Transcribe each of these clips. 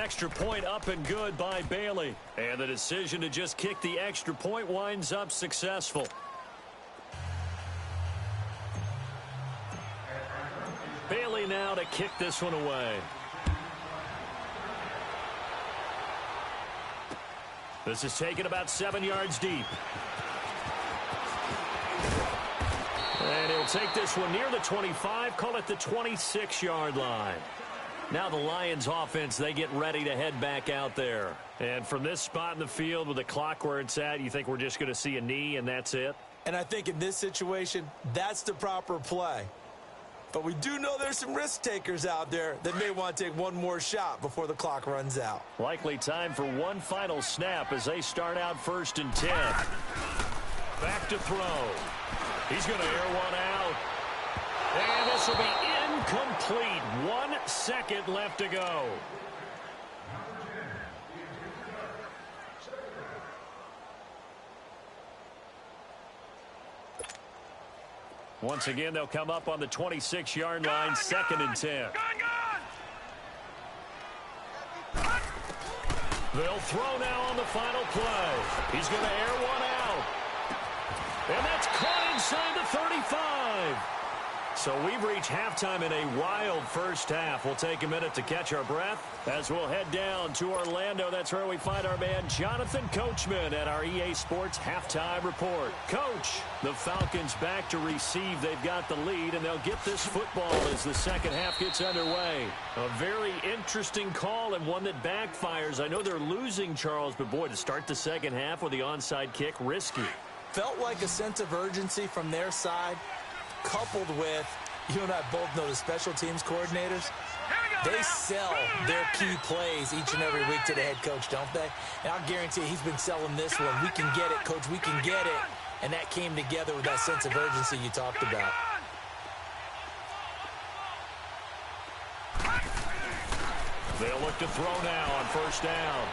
extra point up and good by Bailey. And the decision to just kick the extra point winds up successful. Bailey now to kick this one away. This is taken about 7 yards deep. And he'll take this one near the 25, call it the 26-yard line. Now the Lions offense, they get ready to head back out there. And from this spot in the field with the clock where it's at, you think we're just going to see a knee and that's it? And I think in this situation, that's the proper play. But we do know there's some risk takers out there that may want to take one more shot before the clock runs out. Likely time for one final snap as they start out 1st and 10. Back to throw. He's going to air one out. And this will be incomplete. 1 second left to go. Once again, they'll come up on the 26-yard line, 2nd and 10. They'll throw now on the final play. He's going to air one out. And that's caught inside the 35. So we've reached halftime in a wild first half. We'll take a minute to catch our breath as we'll head down to Orlando. That's where we find our man Jonathan Coachman at our EA Sports Halftime Report. Coach, the Falcons back to receive. They've got the lead, and they'll get this football as the second half gets underway. A very interesting call and one that backfires. I know they're losing, Charles, but boy, to start the second half with the onside kick, risky. Felt like a sense of urgency from their side, coupled with, you and I both know the special teams coordinators, they sell their key plays each and every week to the head coach, don't they? And I'll guarantee you he's been selling this one. We can get it, coach, we can get it. And that came together with that sense of urgency you talked about. They'll look to throw now on 1st down.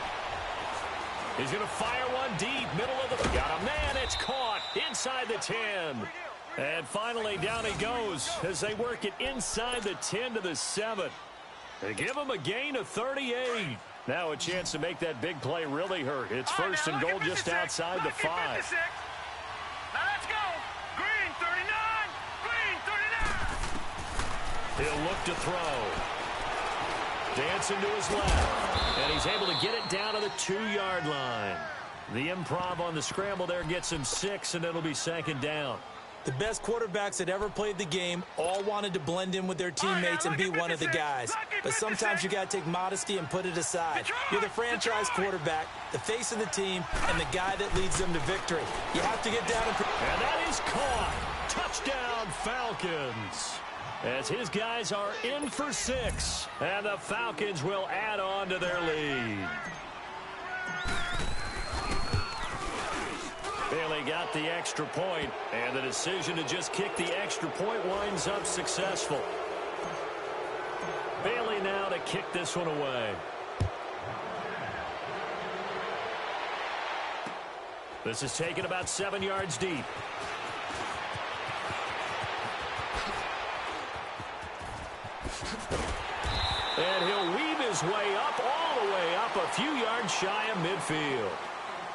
He's going to fire one deep, middle of the... Got a man, it's caught inside the 10. And finally, down he goes as they work it inside the 10 to the 7. They give him a gain of 38. Now a chance to make that big play really hurt. It's 1st and goal just outside the 5. Now let's go. Green 39. Green 39. He'll look to throw. Dancing to his left. And he's able to get it down to the 2-yard line. The improv on the scramble there gets him 6, and it'll be 2nd down. The best quarterbacks that ever played the game all wanted to blend in with their teammates and be one of the guys. But sometimes you got to take modesty and put it aside. You're the franchise quarterback, the face of the team, and the guy that leads them to victory. You have to get down and... And that is caught. Touchdown, Falcons. As his guys are in for 6. And the Falcons will add on to their lead. Bailey got the extra point, and the decision to just kick the extra point winds up successful. Bailey now to kick this one away. This is taken about 7 yards deep. And he'll weave his way up, all the way up, a few yards shy of midfield.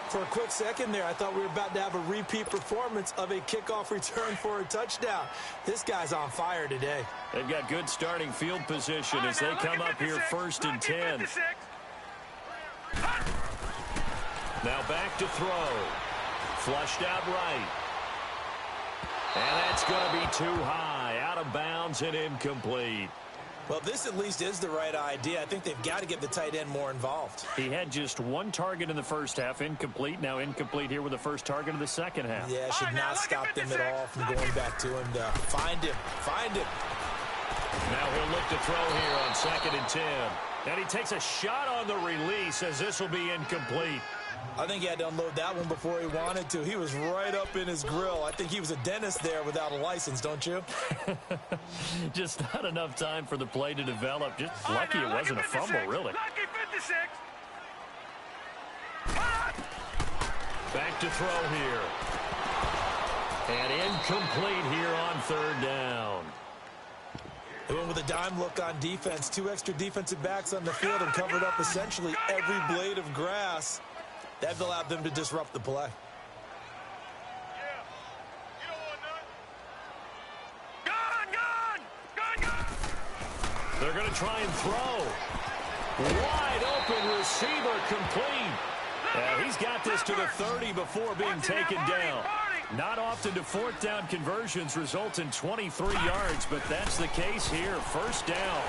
For a quick second there, I thought we were about to have a repeat performance of a kickoff return for a touchdown. This guy's on fire today. They've got good starting field position as they come up here 1st and 10. Now back to throw. Flushed out right. And that's going to be too high. Out of bounds and incomplete. Well, this at least is the right idea. I think they've got to get the tight end more involved. He had just 1 target in the first half, incomplete. Now incomplete here with the first target of the second half. Yeah, should not stop them at all from going back to him to find him. Find him. Now he'll look to throw here on 2nd and 10. And he takes a shot on the release as this will be incomplete. I think he had to unload that one before he wanted to. He was right up in his grill. I think he was a dentist there without a license, don't you? Just not enough time for the play to develop. Just lucky it wasn't a fumble, really. Lucky 56. Back to throw here. And incomplete here on 3rd down. They went with a dime look on defense. 2 extra defensive backs on the field and covered up essentially every blade of grass. That allowed them to disrupt the play. They're going to try and throw. Wide open receiver complete. He's got this to the 30 before being taken down. Not often do fourth down conversions result in 23 yards, but that's the case here. First down.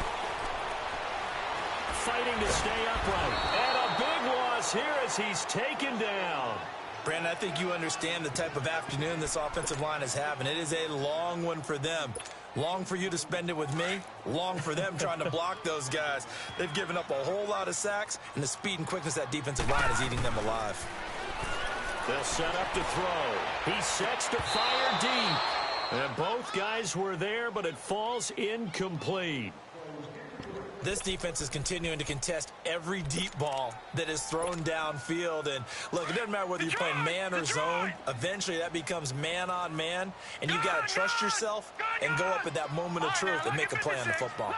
Fighting to stay upright. And a big loss here as he's taken down. Brandon, I think you understand the type of afternoon this offensive line is having. It is a long one for them. Long for you to spend it with me. Long for them trying to block those guys. They've given up a whole lot of sacks, and the speed and quickness of that defensive line is eating them alive. They'll set up to throw. He sets to fire deep. And both guys were there, but it falls incomplete. This defense is continuing to contest every deep ball that is thrown downfield. And, look, it doesn't matter whether you're playing man or zone. Eventually, that becomes man on man. And you've got to trust yourself and go up at that moment of truth and make a play on the football.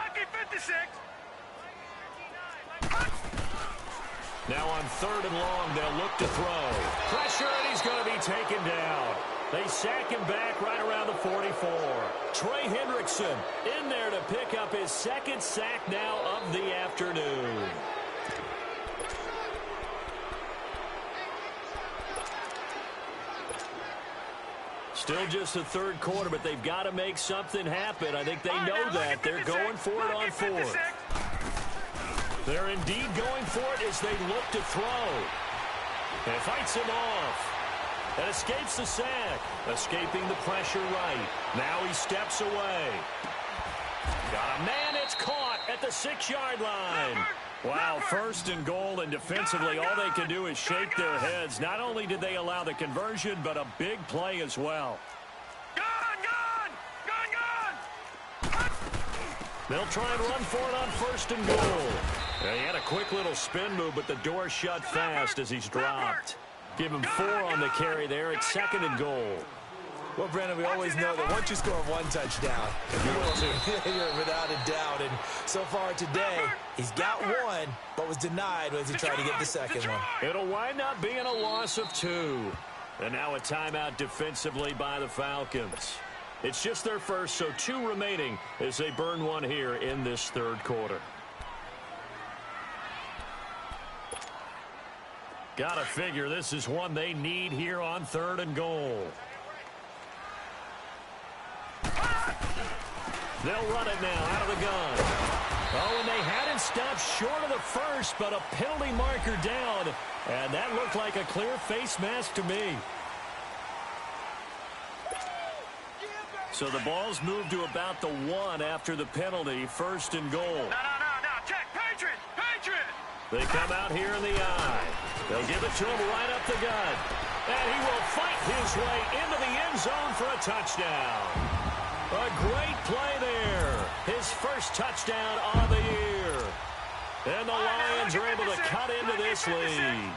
Now on 3rd and long, they'll look to throw. Pressure, and he's going to be taken down. They sack him back right around the 44. Trey Hendrickson in there to pick up his 2nd sack now of the afternoon. Still just the 3rd quarter, but they've got to make something happen. I think they know that. They're going for it on 4th. They're indeed going for it as they look to throw. And fights him off. And escapes the sack. Escaping the pressure right. Now he steps away. Got a man. It's caught at the 6-yard line. Wow, 1st and goal, and defensively all they can do is shake their heads. Not only did they allow the conversion, but a big play as well. They'll try and run for it on 1st and goal. He had a quick little spin move, but the door shut fast as he's dropped. Give him 4 on the carry there. It's 2nd and goal. Well, Brandon, we always know that once you score 1 touchdown, you're without a doubt. And so far today, he's got 1, but was denied as he tried to get the 2nd one. It'll wind up being a loss of 2. And now a timeout defensively by the Falcons. It's just their first, so 2 remaining as they burn 1 here in this 3rd quarter. Gotta figure this is one they need here on 3rd and goal. They'll run it now out of the gun. Oh, and they had it stopped short of the 1st, but a penalty marker down. And that looked like a clear face mask to me. So the ball's moved to about the 1 after the penalty. 1st and goal. No. Check. Patriot. They come out here in the eye. They'll give it to him right up the gut. And he will fight his way into the end zone for a touchdown. A great play there. His first touchdown of the year. And the Lions are able to cut into this lead.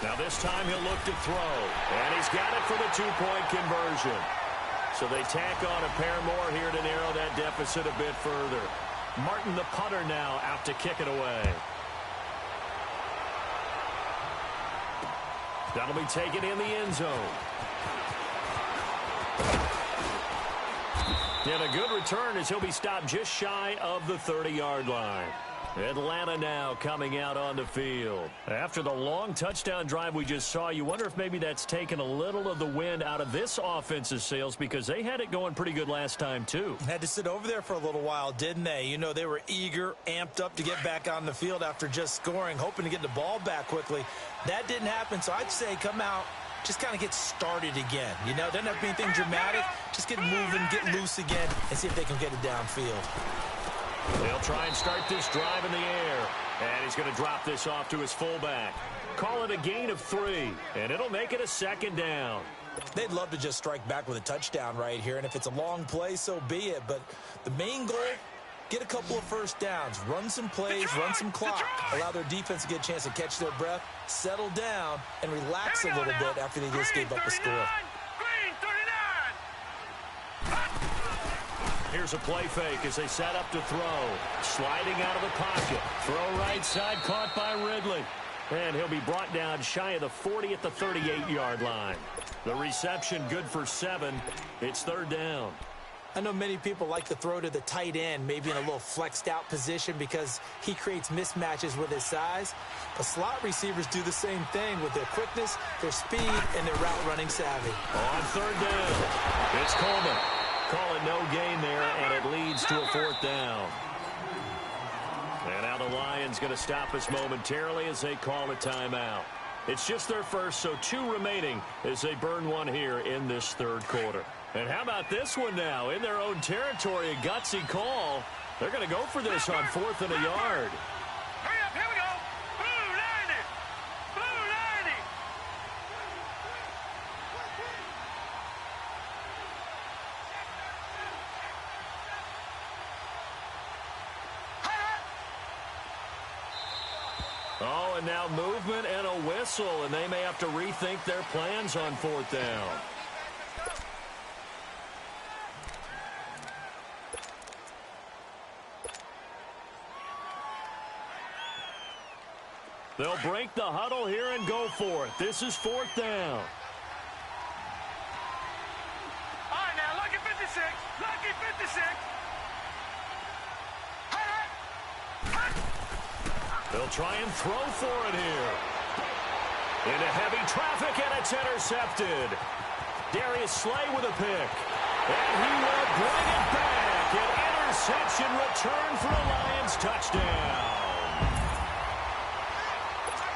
Now this time he'll look to throw. And he's got it for the 2-point conversion. So they tack on a pair more here to narrow that deficit a bit further. Martin, the punter, now out to kick it away. That'll be taken in the end zone. And a good return as he'll be stopped just shy of the 30-yard line. Atlanta now coming out on the field. After the long touchdown drive we just saw, you wonder if maybe that's taken a little of the wind out of this offense's sails because they had it going pretty good last time too. Had to sit over there for a little while, didn't they? You know, they were eager, amped up to get back on the field after just scoring, hoping to get the ball back quickly. That didn't happen, so I'd say come out, just kind of get started again. You know, doesn't have to be anything dramatic. Just get moving, get loose again, and see if they can get it downfield. They'll try and start this drive in the air. And he's going to drop this off to his fullback. Call it a gain of 3, and it'll make it a 2nd down. They'd love to just strike back with a touchdown right here, and if it's a long play, so be it. But the main goal, get a couple of first downs, run some plays, run some clock, allow their defense to get a chance to catch their breath, settle down, and relax a little bit after they just gave up a score. Here's a play fake as they set up to throw. Sliding out of the pocket. Throw right side, caught by Ridley. And he'll be brought down shy of the 40 at the 38-yard line. The reception good for 7. It's third down. I know many people like to throw to the tight end, maybe in a little flexed out position because he creates mismatches with his size. But slot receivers do the same thing with their quickness, their speed, and their route running savvy. On third down, it's Coleman. Call it no gain there, and it leads to a fourth down. And now the Lions going to stop us momentarily as they call a timeout. It's just their first, so 2 remaining as they burn one here in this third quarter. And how about this one now? In their own territory, a gutsy call. They're going to go for this on 4th and a yard. Hurry up, here we go. Blue 90. Blue 90. Oh, and now movement and a whistle, and they may have to rethink their plans on 4th down. They'll break the huddle here and go for it. This is 4th down. All right, now, lucky 56. Lucky 56. They'll try and throw for it here. Into heavy traffic, and it's intercepted. Darius Slay with a pick. And he will bring it back. An interception return for a Lions touchdown.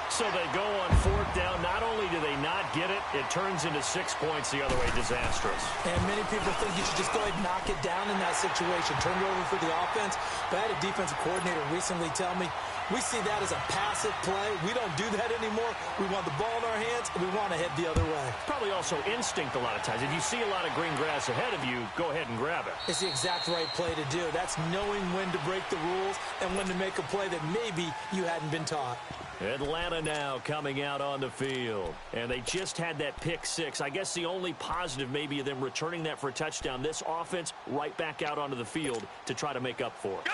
So they go on 4th down. Not only do they not get it, it turns into 6 points the other way. Disastrous. And many people think you should just go ahead and knock it down in that situation. Turn it over for the offense. But I had a defensive coordinator recently tell me, we see that as a passive play. We don't do that anymore. We want the ball in our hands, and we want to head the other way. Probably also instinct a lot of times. If you see a lot of green grass ahead of you, go ahead and grab it. It's the exact right play to do. That's knowing when to break the rules and when to make a play that maybe you hadn't been taught. Atlanta now coming out on the field. And they just had that pick 6. I guess the only positive maybe of them returning that for a touchdown. This offense right back out onto the field to try to make up for it.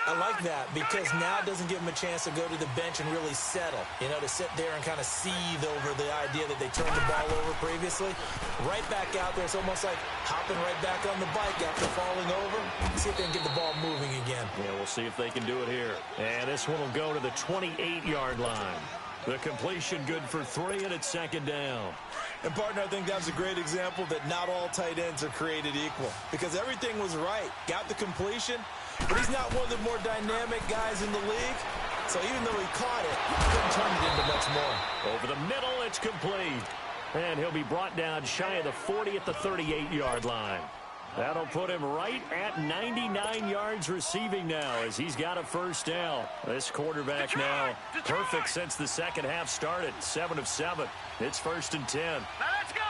I like that because now it doesn't give them a chance to go to the bench and really settle. You know, to sit there and kind of seethe over the idea that they turned the ball over previously. Right back out there. It's almost like hopping right back on the bike after falling over. See if they can get the ball moving again. Yeah, we'll see if they can do it here. And this one will go to the 28-yard line. The completion good for 3, and it's 2nd down. And, partner, I think that was a great example that not all tight ends are created equal because everything was right. Got the completion, but he's not one of the more dynamic guys in the league. So even though he caught it, he couldn't turn it into much more. Over the middle, it's complete. And he'll be brought down shy of the 40 at the 38-yard line. That'll put him right at 99 yards receiving now as he's got a first down. This quarterback now perfect since the second half started. 7 of 7. It's 1st and 10. Now let's go.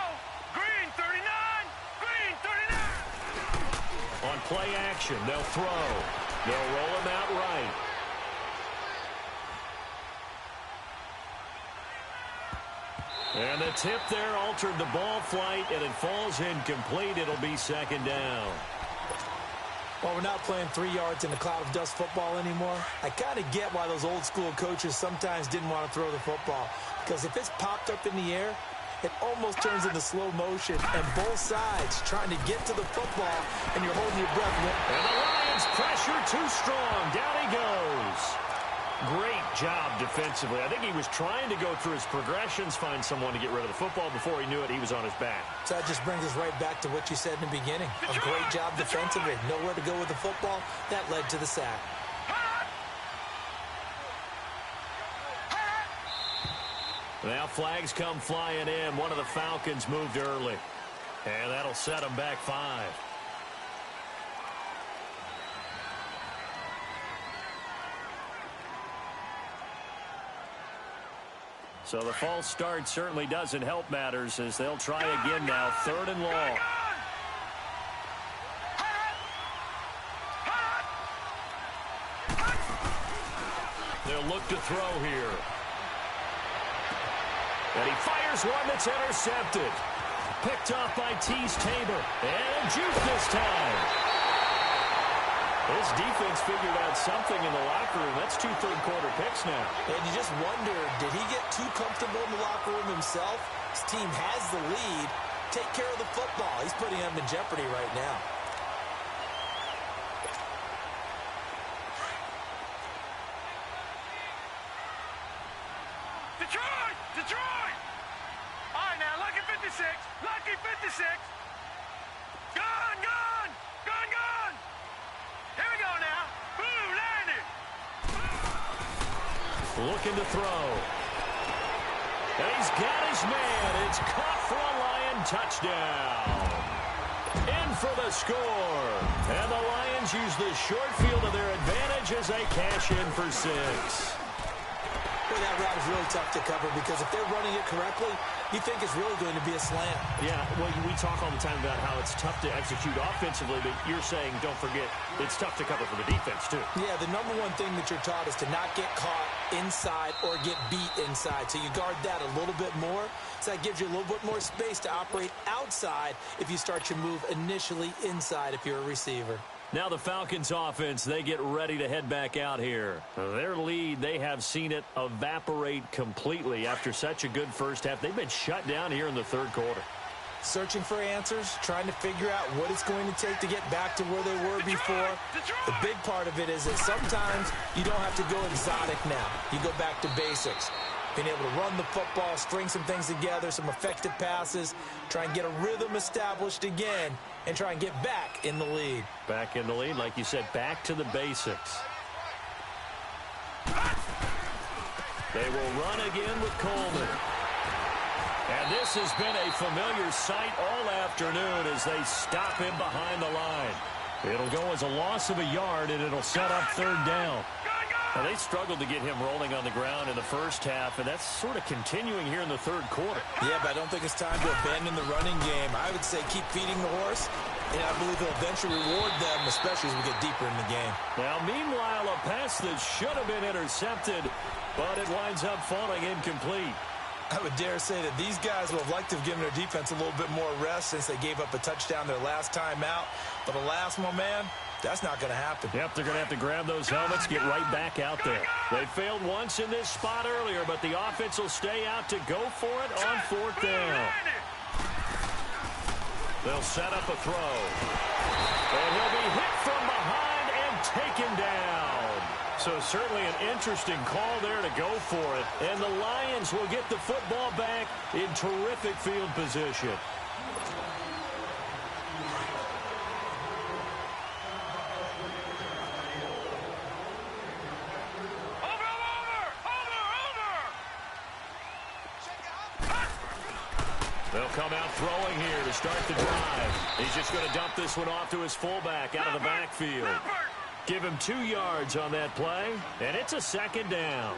Green 39. Green 39. On play action, they'll throw. They'll roll him out right. And the tip there altered the ball flight, and it falls incomplete. It'll be 2nd down. Well, we're not playing 3 yards in a cloud of dust football anymore. I kind of get why those old school coaches sometimes didn't want to throw the football. Because if it's popped up in the air, it almost turns into slow motion. And both sides trying to get to the football, and you're holding your breath. And the Lions pressure too strong. Down he goes. Great job defensively. I think he was trying to go through his progressions, find someone to get rid of the football. Before he knew it, he was on his back. So that just brings us right back to what you said in the beginning. A great job defensively. Nowhere to go with the football. That led to the sack. Now flags come flying in. One of the Falcons moved early. And that'll set them back 5. So the false start certainly doesn't help matters as they'll try again now. 3rd and long. They'll look to throw here. And he fires one that's intercepted. Picked off by Tease Tabor. And juke this time. This defense figured out something in the locker room. That's 2 third-quarter picks now. And you just wonder, did he get too comfortable in the locker room himself? His team has the lead. Take care of the football. He's putting them in jeopardy right now. Detroit! Detroit! All right, now, lucky 56. Lucky 56. Gun, gun! Gun, gun! Here we go now. Boom, landed. Looking to throw. And he's got his man. It's caught for a Lion touchdown. In for the score. And the Lions use the short field to their advantage as they cash in for 6. Boy, that route is really tough to cover because if they're running it correctly, you think it's really going to be a slant. Yeah, well, we talk all the time about how it's tough to execute offensively, but you're saying, don't forget, it's tough to cover for the defense, too. Yeah, the number one thing that you're taught is to not get caught inside or get beat inside. So you guard that a little bit more. So that gives you a little bit more space to operate outside if you start your move initially inside if you're a receiver. Now the Falcons offense, they get ready to head back out here. Their lead, they have seen it evaporate completely after such a good first half. They've been shut down here in the third quarter. Searching for answers, trying to figure out what it's going to take to get back to where they were before. The big part of it is that sometimes you don't have to go exotic now. You go back to basics. Being able to run the football, string some things together, some effective passes, try and get a rhythm established again, and try and get back in the lead. Back in the lead, like you said, back to the basics. They will run again with Coleman. And this has been a familiar sight all afternoon as they stop him behind the line. It'll go as a loss of a yard, and it'll set up third down. Now, they struggled to get him rolling on the ground in the first half, and that's sort of continuing here in the third quarter. Yeah, but I don't think it's time to abandon the running game. I would say keep feeding the horse, and I believe he'll eventually reward them, especially as we get deeper in the game. Now, meanwhile, a pass that should have been intercepted, but it winds up falling incomplete. I would dare say that these guys would have liked to have given their defense a little bit more rest since they gave up a touchdown their last time out. But alas, my man, that's not going to happen. Yep, they're going to have to grab those helmets, get right back out there. They failed once in this spot earlier, but the offense will stay out to go for it on fourth down. They'll set up a throw. And he'll be hit from behind and taken down. So certainly an interesting call there to go for it. And the Lions will get the football back in terrific field position. They'll come out throwing here to start the drive. He's just going to dump this one off to his fullback out of the backfield. Give him 2 yards on that play, and it's a second down.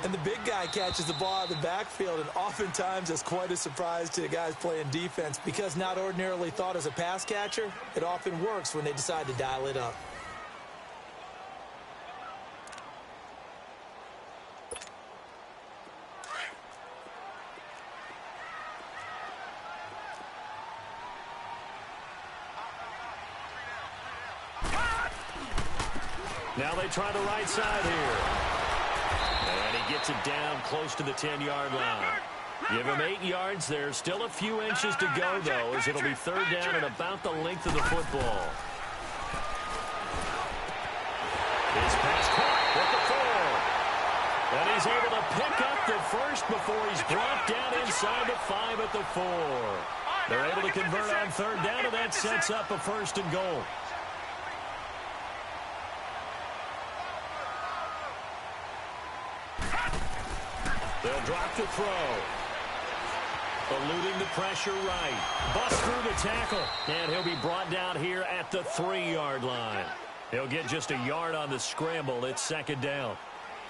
And the big guy catches the ball out of the backfield, and oftentimes that's quite a surprise to the guys playing defense because not ordinarily thought as a pass catcher, it often works when they decide to dial it up. Now they try the right side here. And he gets it down close to the 10-yard line. Give him 8 yards. There's still a few inches to go, though, as it'll be third down at about the length of the football. His pass caught at the 4. And he's able to pick up the first before he's brought down inside the 5 at the 4. They're able to convert on third down, and that sets up a first and goal. They'll drop the throw. Eluding the pressure right. Bust through the tackle. And he'll be brought down here at the 3-yard line. He'll get just a yard on the scramble. It's second down.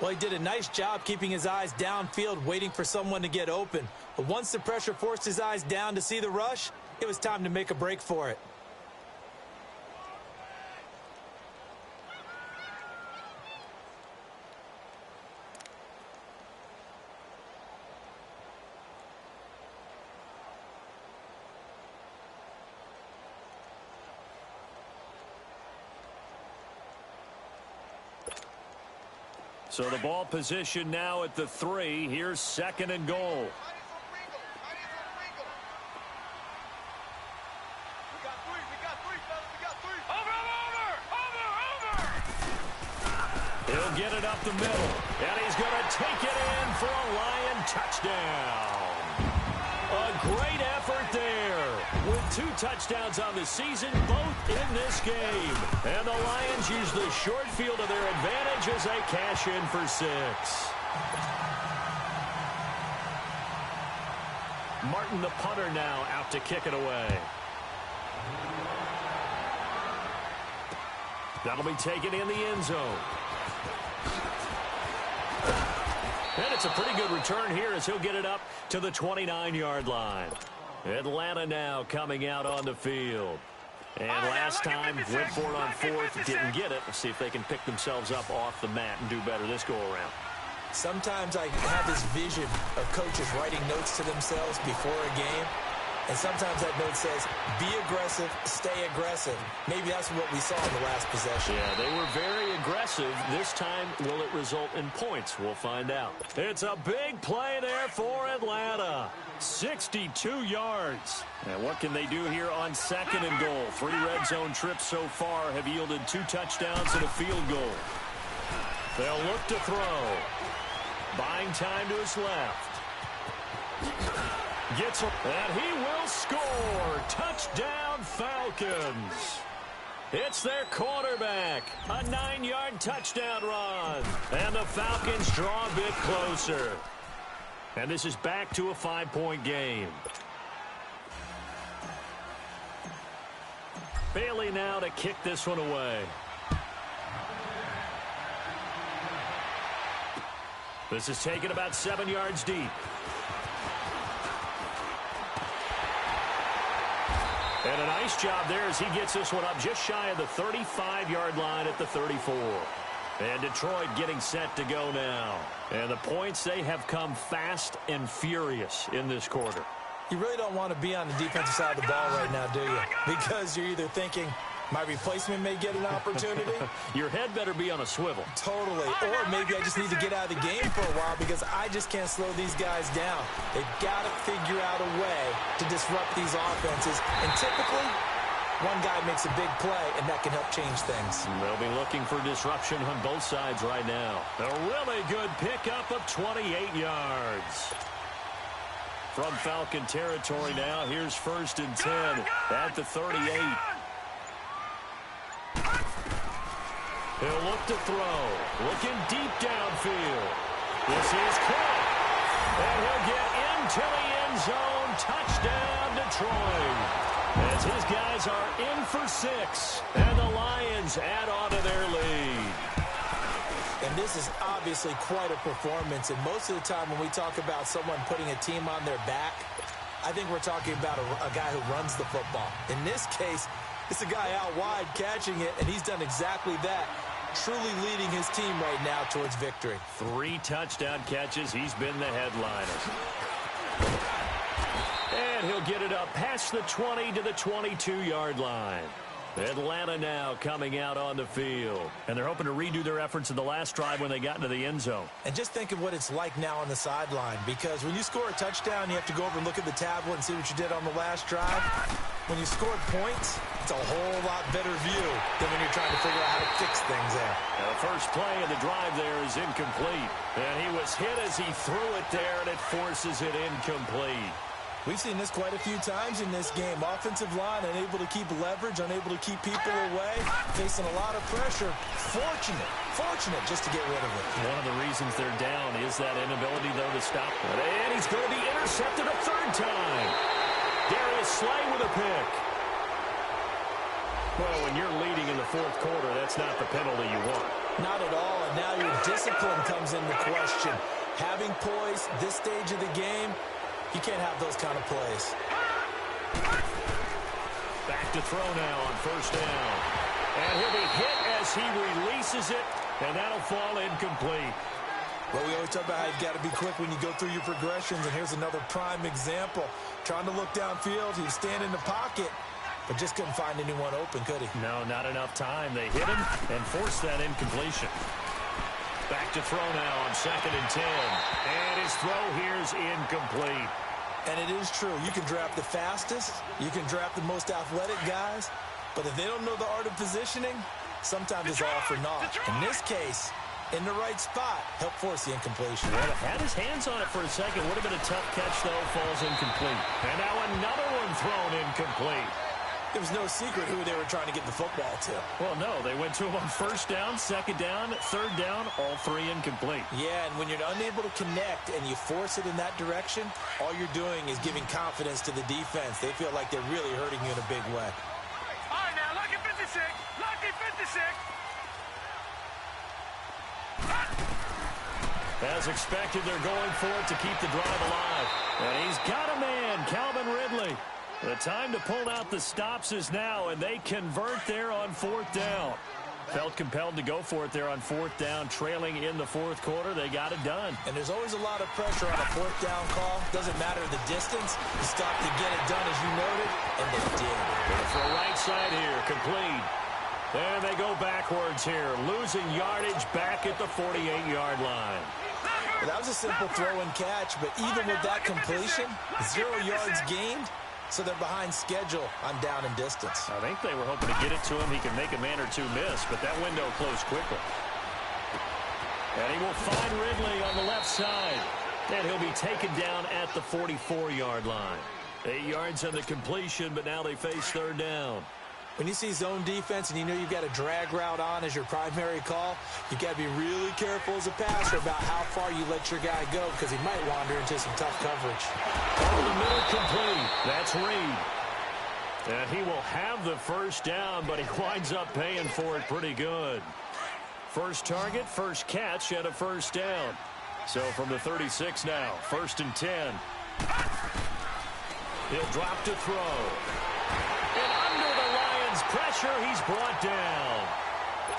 Well, he did a nice job keeping his eyes downfield, waiting for someone to get open. But once the pressure forced his eyes down to see the rush, it was time to make a break for it. So the ball position now at the 3. Here's 2nd and goal. He'll get it up the middle, and he's going to take it in for a Lion touchdown. A great effort there. With 2 touchdowns on the season, both in this game. And the Lions use the short field to their advantage as they cash in for 6. Martin, the punter, now out to kick it away. That'll be taken in the end zone. And it's a pretty good return here as he'll get it up to the 29-yard line. Atlanta now coming out on the field. And last time, went for it on 4th, didn't get it. Let's see if they can pick themselves up off the mat and do better this go-around. Sometimes I have this vision of coaches writing notes to themselves before a game. And sometimes that note says, be aggressive, stay aggressive. Maybe that's what we saw in the last possession. Yeah, they were very aggressive. This time, will it result in points? We'll find out. It's a big play there for Atlanta. 62 yards. And what can they do here on 2nd and goal? 3 red zone trips so far have yielded 2 touchdowns and a field goal. They'll look to throw. Buying time to his left. Gets him, and he will score. Touchdown, Falcons. It's their quarterback. A 9-yard touchdown run. And the Falcons draw a bit closer. And this is back to a 5-point game. Bailey now to kick this one away. This is taken about 7 yards deep. And a nice job there as he gets this one up just shy of the 35-yard line at the 34. And Detroit getting set to go now. And the points, they have come fast and furious in this quarter. You really don't want to be on the defensive side of the ball right now, do you? Because you're either thinking, my replacement may get an opportunity. Your head better be on a swivel. Totally. Or maybe I just need to get out of the game for a while because I just can't slow these guys down. They've got to figure out a way to disrupt these offenses. And typically, one guy makes a big play, and that can help change things. They'll be looking for disruption on both sides right now. A really good pickup of 28 yards. From Falcon territory now, here's 1st and 10 at the 38. He'll look to throw. Looking deep downfield. This is caught. And he'll get into the end zone. Touchdown, Detroit. As his guys are in for 6. And the Lions add on to their lead. And this is obviously quite a performance. And most of the time when we talk about someone putting a team on their back, I think we're talking about a guy who runs the football. In this case, it's a guy out wide catching it, and he's done exactly that, truly leading his team right now towards victory. 3 touchdown catches. He's been the headliner. And he'll get it up past the 20 to the 22-yard line. Atlanta now coming out on the field. And they're hoping to redo their efforts in the last drive when they got into the end zone. And just think of what it's like now on the sideline, because when you score a touchdown, you have to go over and look at the tablet and see what you did on the last drive. When you scored points, it's a whole lot better view than when you're trying to figure out how to fix things there. Now the first play of the drive there is incomplete. And he was hit as he threw it there, and it forces it incomplete. We've seen this quite a few times in this game. Offensive line unable to keep leverage, unable to keep people away, facing a lot of pressure. Fortunate just to get rid of it. One of the reasons they're down is that inability, though, to stop. And he's going to be intercepted a 3rd time. Darius Slay with a pick. Well, when you're leading in the 4th quarter, that's not the penalty you want. Not at all, and now your discipline comes into question. Having poise this stage of the game, you can't have those kind of plays. Back to throw now on 1st down. And he'll be hit as he releases it, and that'll fall incomplete. Well, we always talk about how you've got to be quick when you go through your progressions, and here's another prime example. Trying to look downfield, he was standing in the pocket, but just couldn't find anyone open, could he? No, not enough time. They hit him and forced that incompletion. Back to throw now on 2nd and 10. And his throw here is incomplete. And it is true. You can draft the fastest. You can draft the most athletic guys. But if they don't know the art of positioning, sometimes it's all for naught. In this case, in the right spot, help force the incompletion. Well, had his hands on it for a second. Would have been a tough catch, though. Falls incomplete. And now another one thrown incomplete. It was no secret who they were trying to get the football to. Well, no. They went to him on 1st down, 2nd down, 3rd down, all 3 incomplete. Yeah, and when you're unable to connect and you force it in that direction, all you're doing is giving confidence to the defense. They feel like they're really hurting you in a big way. All right, now, lucky 56. Lucky 56. As expected, they're going for it to keep the drive alive. And he's got a man, Calvin Ridley. The time to pull out the stops is now, and they convert there on 4th down. Felt compelled to go for it there on 4th down, trailing in the 4th quarter. They got it done. And there's always a lot of pressure on a 4th down call. Doesn't matter the distance. You stop to get it done, as you noted, and they did. For a right side here, complete. There they go backwards here, losing yardage back at the 48-yard line. Well, that was a simple throw and catch, but even with that completion, 0 yards gained, so they're behind schedule on down and distance. I think they were hoping to get it to him. He could make a man or two miss, but that window closed quickly. And he will find Ridley on the left side. And he'll be taken down at the 44-yard line. 8 yards on the completion, but now they face 3rd down. When you see zone defense and you know you've got a drag route on as your primary call, you've got to be really careful as a passer about how far you let your guy go because he might wander into some tough coverage. Over the middle, complete. That's Reed. And he will have the 1st down, but he winds up paying for it pretty good. First target, first catch, and a 1st down. So from the 36 now, 1st and 10. He'll drop to throw. And under the Lions' pressure, he's brought down.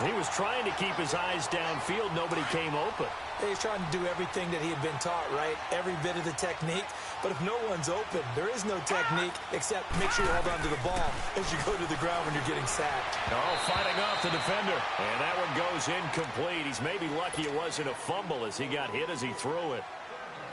He was trying to keep his eyes downfield. Nobody came open. He's trying to do everything that he had been taught, right? Every bit of the technique. But if no one's open, there is no technique except make sure you hold on to the ball as you go to the ground when you're getting sacked. Oh, fighting off the defender. And that one goes incomplete. He's maybe lucky it wasn't a fumble as he got hit as he threw it.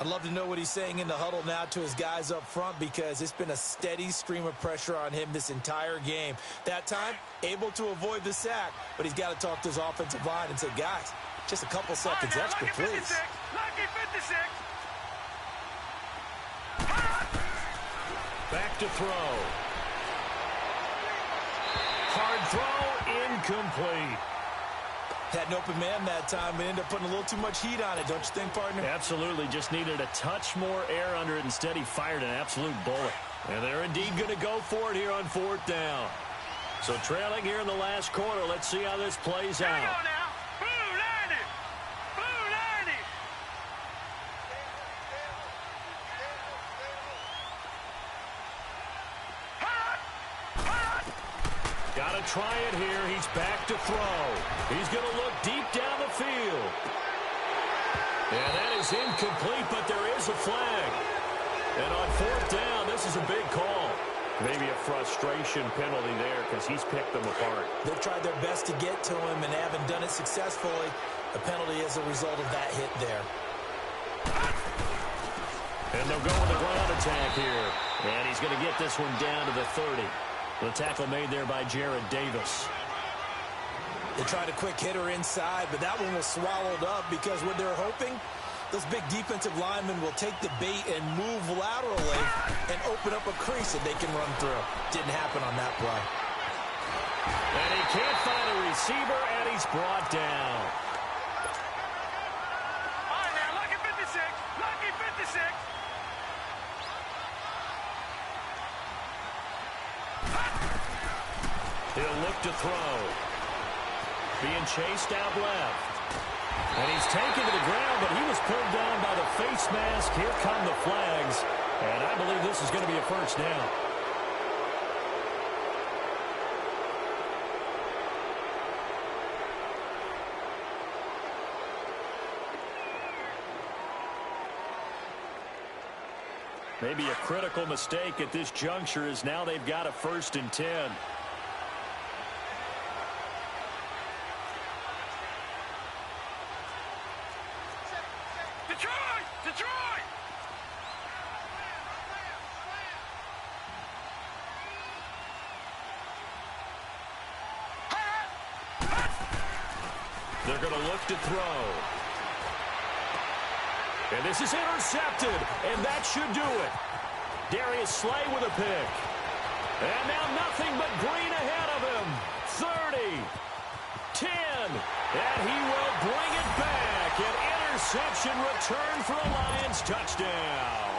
I'd love to know what he's saying in the huddle now to his guys up front because it's been a steady stream of pressure on him this entire game. That time, able to avoid the sack, but he's got to talk to his offensive line and say, guys, just a couple seconds extra, lucky 56, please. lucky 56. Back to throw. Hard throw, incomplete. Had an open man that time, but ended up putting a little too much heat on it, don't you think, partner? Absolutely. Just needed a touch more air under it. Instead, he fired an absolute bullet. And they're indeed going to go for it here on 4th down. So trailing here in the last quarter. Let's see how this plays out. Here we go now. Blue 90. Blue 90. Got to try it here. He's back to throw. He's going to look deep down the field. And that is incomplete, but there is a flag. And on 4th down, this is a big call. Maybe a frustration penalty there because he's picked them apart. They've tried their best to get to him and haven't done it successfully. A penalty as a result of that hit there. And they'll go with the ground attack here. And he's going to get this one down to the 30. The tackle made there by Jared Davis. They tried a quick hitter inside, but that one was swallowed up because what they're hoping, those big defensive linemen will take the bait and move laterally and open up a crease that they can run through. Didn't happen on that play. And he can't find a receiver, and he's brought down. All right, now, lucky 56. Lucky 56. He'll look to throw. Being chased out left. And he's taken to the ground, but he was pulled down by the face mask. Here come the flags. And I believe this is going to be a 1st down. Maybe a critical mistake at this juncture is now they've got a 1st and 10. Detroit! Detroit! They're going to look to throw. And this is intercepted, and that should do it. Darius Slay with a pick. And now nothing but green ahead of him. 30, 10, and he will bring it back. An interception return for a Lions touchdown.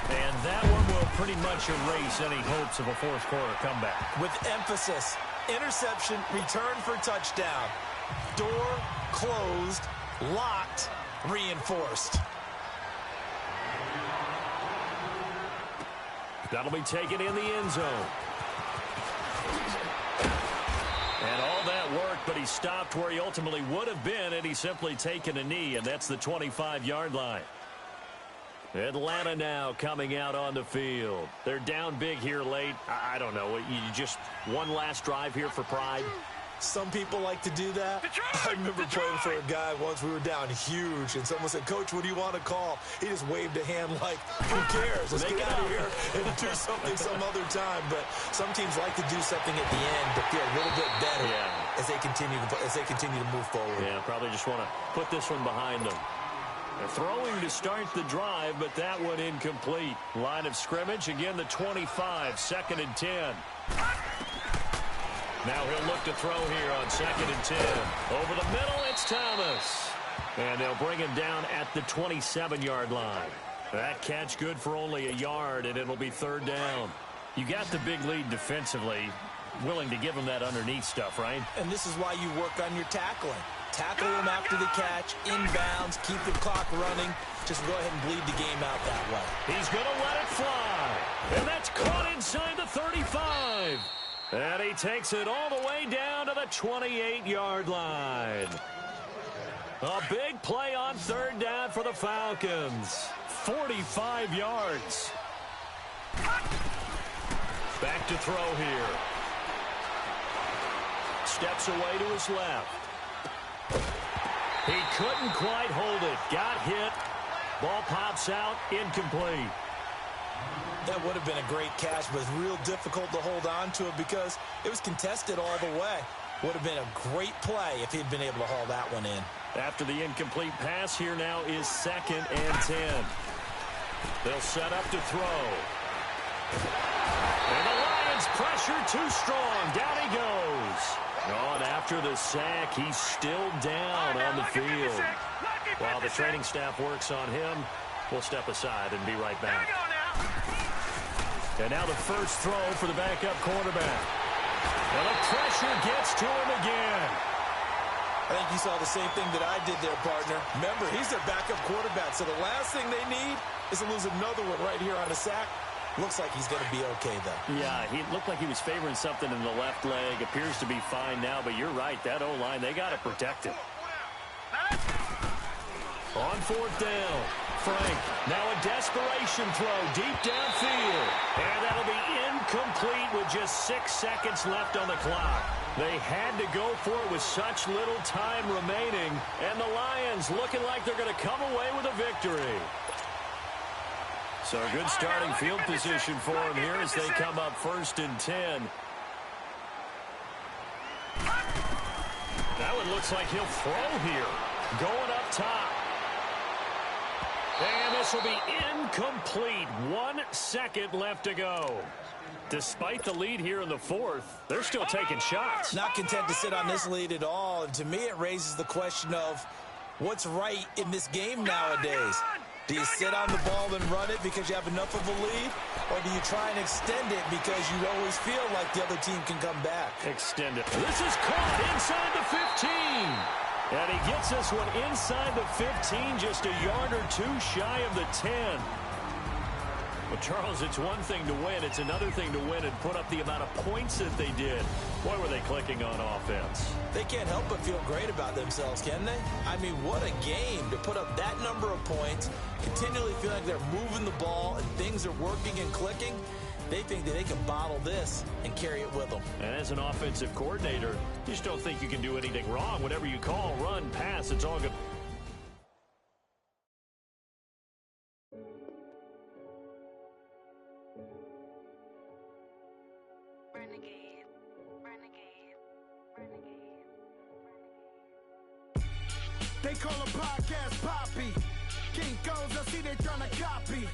And that one will pretty much erase any hopes of a fourth quarter comeback. With emphasis, interception, return for touchdown. Door closed, locked, reinforced. That'll be taken in the end zone. And all that worked, but he stopped where he ultimately would have been, and he's simply taken a knee, and that's the 25-yard line. Atlanta now coming out on the field. They're down big here late. I don't know. You just one last drive here for pride? Some people like to do that. I remember playing for a guy once. We were down huge, and someone said, "Coach, what do you want to call?" He just waved a hand like, "Who cares? Let's get out of here and do something some other time." But some teams like to do something at the end to feel a little bit better as they continue to move forward. Yeah, probably just want to put this one behind them. They're throwing to start the drive, but that one incomplete. Line of scrimmage, again the 25, 2nd and 10. Now he'll look to throw here on 2nd and 10. Over the middle, it's Thomas. And they'll bring him down at the 27-yard line. That catch good for only a yard, and it'll be 3rd down. You got the big lead defensively, willing to give him that underneath stuff, right? And this is why you work on your tackling. Tackle him after the catch, inbounds, keep the clock running. Just go ahead and bleed the game out that way. He's going to let it fly. And that's caught inside the 35. And he takes it all the way down to the 28-yard line. A big play on 3rd down for the Falcons. 45 yards. Back to throw here. Steps away to his left. He couldn't quite hold it. Got hit. Ball pops out. Incomplete. That would have been a great catch, but it's real difficult to hold on to it because it was contested all the way. Would have been a great play if he'd been able to haul that one in. After the incomplete pass, here now is 2nd and 10. They'll set up to throw. And the Lions pressure too strong. Down he goes. Oh, and after the sack, he's still down on the field. While the training staff works on him, we'll step aside and be right back. And now the first throw for the backup quarterback. And the pressure gets to him again. I think you saw the same thing that I did there, partner. Remember, he's their backup quarterback, so the last thing they need is to lose another one right here on a sack. Looks like he's going to be okay, though. Yeah, he looked like he was favoring something in the left leg. Appears to be fine now, but you're right. That O-line, they got to protect him. On 4th down, Frank. Now a desperation throw deep downfield. And that'll be incomplete with just 6 seconds left on the clock. They had to go for it with such little time remaining. And the Lions looking like they're going to come away with a victory. So a good starting field position for them here as they come up 1st and 10. That one looks like he'll throw here. Going up top. And this will be incomplete. 1 second left to go. Despite the lead here in the 4th, they're still taking shots. Not content to sit on this lead at all. And to me, it raises the question of what's right in this game nowadays. Do you sit on the ball and run it because you have enough of a lead? Or do you try and extend it because you always feel like the other team can come back? Extend it. This is caught inside the 15. And he gets this one inside the 15, just a yard or two shy of the 10. Well, Charles, it's one thing to win. It's another thing to win and put up the amount of points that they did. Boy, were they clicking on offense. They can't help but feel great about themselves, can they? I mean, what a game to put up that number of points, continually feeling like they're moving the ball and things are working and clicking. They think that they can bottle this and carry it with them. And as an offensive coordinator, you just don't think you can do anything wrong. Whatever you call, run, pass, it's all good. Renegade, renegade, renegade, renegade. They call a podcast Poppy. Kinkos, I see they tryna copy.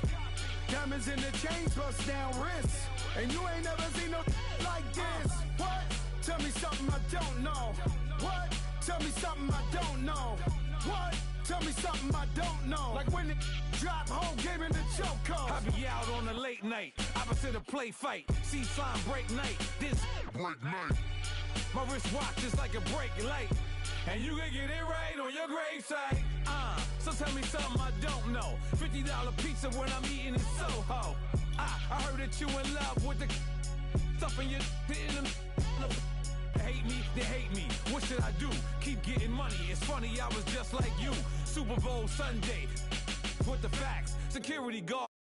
Diamonds in the chains, bust down wrists. And you ain't never seen no like this. What? Tell me something I don't know. What? Tell me something I don't know. What? Tell me something I don't know. Like when the drop, whole game in the chokehold. I be out on a late night, opposite a play fight. See sign break night, this break night. My wristwatch is like a break light. And you can get it right on your gravesite. So tell me something I don't know. $50 pizza when I'm eating in Soho. I heard that you in love with the stuff in your hate me, they hate me. What should I do? Keep getting money. It's funny, I was just like you. Super Bowl Sunday. With the facts, security guard.